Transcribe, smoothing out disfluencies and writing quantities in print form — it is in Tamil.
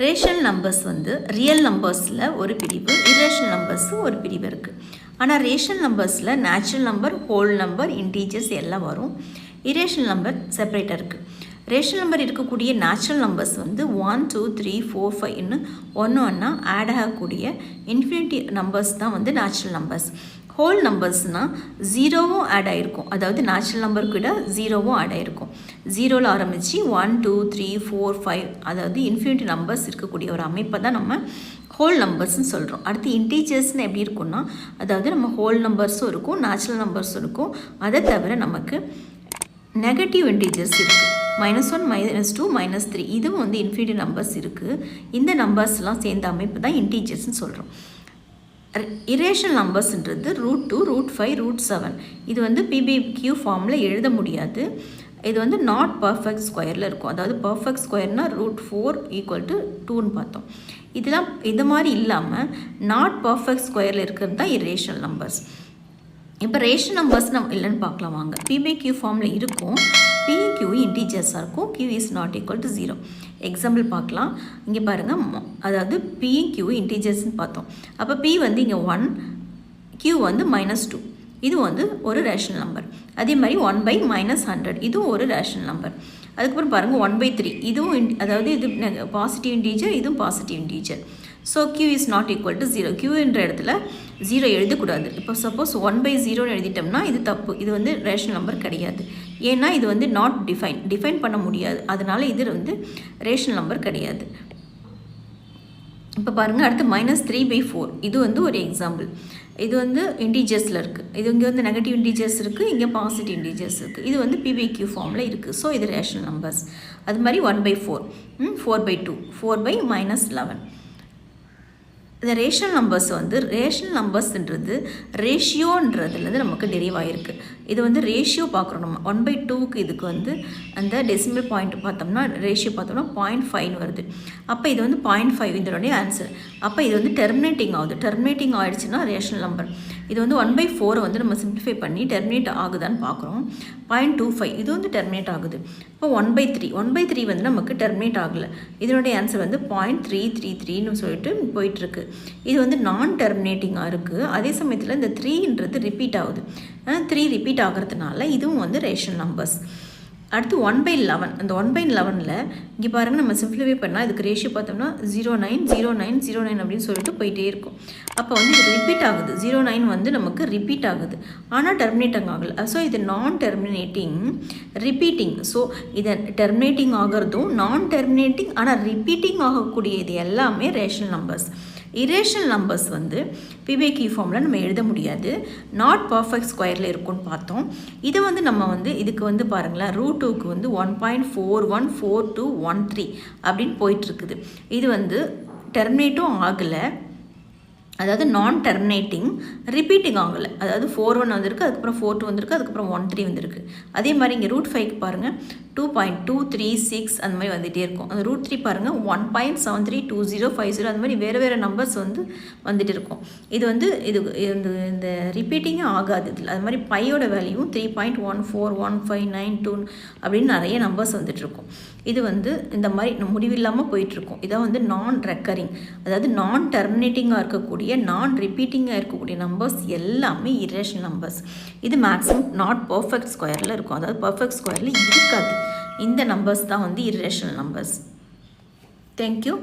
ரேஷனல் நம்பர்ஸ் வந்து ரியல் நம்பர்ஸில் ஒரு பிரிவு, இரேஷனல் நம்பர்ஸு ஒரு பிரிவு இருக்குது. ஆனால் ரேஷனல் நம்பர்ஸில் natural number, whole number, integers எல்லாம் வரும். இரேஷனல் நம்பர் செப்பரேட்டாக இருக்குது. ரேஷனல் நம்பர் இருக்கக்கூடிய நேச்சுரல் நம்பர்ஸ் வந்து 1 2 3 4 5ன்னு ஒன்று ஆட் ஆகக்கூடிய இன்ஃபினிட்டி நம்பர்ஸ் தான் வந்து நேச்சுரல் நம்பர்ஸ். ஹோல் நம்பர்ஸ்னால் ஜீரோவும் ஆட் ஆகிருக்கும், அதாவது நேச்சுரல் நம்பருக்கு விட ஜீரோவும் ஆட் ஆகிருக்கும். ஜீரோவில் ஆரம்பித்து 1 2 3 4 5 அதாவது இன்ஃபினிட்டி நம்பர்ஸ் இருக்கக்கூடிய ஒரு அமைப்பை தான் நம்ம ஹோல் நம்பர்ஸ்ன்னு சொல்கிறோம். அடுத்து இன்டீஜர்ஸ்னு எப்படி இருக்குன்னா, அதாவது நம்ம ஹோல் நம்பர்ஸும் இருக்கும், நேச்சுரல் நம்பர்ஸும் இருக்கும். அதை தவிர நமக்கு நெகட்டிவ் இன்டீஜர்ஸ் இருக்குது. -1 -2 -3 இதுவும் வந்து இன்ஃபினிட்டி நம்பர்ஸ் இருக்குது. இந்த நம்பர்ஸ்லாம் சேர்ந்த அமைப்பு தான் இன்டீஜர்ஸ்ன்னு சொல்கிறோம். இரேஷனல் நம்பர்ஸ்ன்றது √2 √5 √7 இது வந்து PBQ ஃபார்மில் எழுத முடியாது. இது வந்து நாட் பர்ஃபெக்ட் ஸ்கொயரில் இருக்கும். அதாவது பர்ஃபெக்ட் ஸ்கொயர்னால் √4 = 2ன்னு பார்த்தோம். இதெல்லாம் இது மாதிரி இல்லாமல் நாட் பர்ஃபெக்ட் ஸ்கொயரில் இருக்கிறது தான் இரேஷனல் நம்பர்ஸ். இப்போ ரேஷனல் நம்பர்ஸ் நம்ம இல்லைன்னு பார்க்கலாம் வாங்க. PBQ ஃபார்மில் இருக்கும், PQ இன்டீஜர்ஸாக இருக்கும், Q is not equal to 0. Example பார்க்கலாம். இங்கே பாருங்கள், அதாவது PQ இன்டீஜர்ஸ்ன்னு பார்த்தோம். அப்போ P வந்து இங்கே 1, Q வந்து -2, இது வந்து ஒரு ரேஷனல் நம்பர். அதே மாதிரி 1/-100 இதுவும் ஒரு ரேஷனல் நம்பர். அதுக்கப்புறம் பாருங்கள் 1/3 இதுவும் அதாவது இது பாசிட்டிவ் இன்டீஜர், இதுவும் positive integer. So Q is not equal to 0. Q என்ற இடத்துல 0 எழுதக்கூடாது. இப்போ சப்போஸ் 1/0ன்னு எழுதிட்டோம்னா இது தப்பு, இது வந்து ரேஷனல் நம்பர் கிடையாது. ஏன்னா இது வந்து நாட் டிஃபைன் பண்ண முடியாது, அதனால் இது வந்து ரேஷனல் நம்பர் கிடையாது. இப்போ பாருங்கள், அடுத்து -3/4 இது வந்து ஒரு எக்ஸாம்பிள். இது வந்து இன்டீஜர்ஸில் இருக்குது. இது இங்கே வந்து நெகட்டிவ் இன்டீஜர்ஸ் இருக்குது, இங்கே பாசிட்டிவ் இன்டீஜர்ஸ் இருக்குது. இது வந்து PBQ ஃபார்மில் இருக்குது. ஸோ இது ரேஷனல் நம்பர்ஸ். அது மாதிரி 1/4 4/2 4/-11 இந்த ரேஷனல் நம்பர்ஸ் வந்து ரேஷனல் நம்பர்ஸ்ன்றது ரேஷியோன்றதுலேருந்து நமக்கு டெரிவ் ஆகிருக்கு. இது வந்து ரேஷியோ பார்க்குறோம் நம்ம 1/2க்கு இதுக்கு வந்து அந்த டெசிமல் பாயிண்ட் பார்த்தோம்னா ரேஷியோ பார்த்தோம்னா 0.5 வருது. அப்போ இது வந்து 0.5 இதனுடைய ஆன்சர். அப்போ இது வந்து டெர்மினேட்டிங் ஆகுது. டெர்மினேட்டிங் ஆகிடுச்சுன்னா ரேஷனல் நம்பர். இது வந்து 1/4 வந்து நம்ம சிம்பிளிஃபை பண்ணி டெர்மினேட் ஆகுதான்னு பார்க்குறோம். 0.25 இது வந்து டெர்மினேட் ஆகுது. இப்போ 1/3 வந்து நமக்கு டெர்மினேட் ஆகலை. இதனுடைய ஆன்சர் வந்து 0.333ன்னு சொல்லிட்டு போயிட்டுருக்கு. இது வந்து நான் டெர்மினேட்டிங்காக இருக்குது. அதே சமயத்தில் இந்த 3ன்றது ரிப்பீட் ஆகுது. 3 ரிப்பீட் ஆகிறதுனால இதுவும் வந்து ரேஷனல் நம்பர்ஸ். அடுத்து 1/11 அந்த 1/11ல் இங்கே பாருங்கள், நம்ம சிம்பிளிஃபை பண்ணால் இதுக்கு ரேஷியோ பார்த்தோம்னா 0.9 0.9 0.9 அப்படின்னு சொல்லிட்டு போயிட்டே இருக்கும். அப்போ வந்து இது ரிப்பீட் ஆகுது. 0.9 வந்து நமக்கு ரிப்பீட் ஆகுது, ஆனால் டெர்மினேட்டிங் ஆகலை. ஸோ இது நான் டெர்மினேட்டிங் ரிப்பீட்டிங். ஸோ இதை டெர்மினேட்டிங் ஆகிறதும் நான் டெர்மினேட்டிங் ஆனால் ரிப்பீட்டிங் ஆகக்கூடிய இது எல்லாமே ரேஷனல் நம்பர்ஸ். இரேஷனல் நம்பர்ஸ் வந்து PBQ ஃபார்மில் நம்ம எழுத முடியாது, நாட் பர்ஃபெக்ட் ஸ்கொயரில் இருக்கும்னு பார்த்தோம். இதை வந்து நம்ம வந்து இதுக்கு வந்து பாருங்களேன், √2க்கு வந்து 1.414213 அப்படின்னு போயிட்டுருக்குது. இது வந்து டெர்மினேட்டும் ஆகலை, அதாவது நான் டெர்மினேட்டிங், ரிப்பீட்டிங் ஆகலை. அதாவது 41 வந்திருக்கு, அதுக்கப்புறம் 42 வந்திருக்கு, அதுக்கப்புறம் 13 வந்திருக்கு. அதே மாதிரி இங்கே √5க்கு பாருங்கள் 2.236 அந்த மாதிரி வந்துகிட்டே இருக்கும். அந்த √3 பாருங்கள் 1.732050 அந்த மாதிரி வேறு வேறு நம்பர்ஸ் வந்து வந்துட்டு இருக்கும். இது வந்து இந்த ரிப்பீட்டிங்கே ஆகாது இதில். அது மாதிரி பையோட வேல்யூவும் 3.141592 அப்படின்னு நிறைய நம்பர்ஸ் வந்துட்டுருக்கும். இது வந்து இந்த மாதிரி முடிவில்லாமல் போயிட்டுருக்கும். இதை வந்து நான் ரெக்கரிங், அதாவது நான் டெர்மினேட்டிங்காக இருக்கக்கூடிய நான் ரிப்பீட்டிங்காக இருக்கக்கூடிய நம்பர்ஸ் எல்லாமே இரேஷனல் நம்பர்ஸ். இது மேக்ஸிமம் நாட் பர்ஃபெக்ட் ஸ்கொயரில் இருக்கும், அதாவது பர்ஃபெக்ட் ஸ்கொயரில் இருக்காது. இந்த நம்பர்ஸ் தான் வந்து இரேஷனல் நம்பர்ஸ். தேங்க்யூ.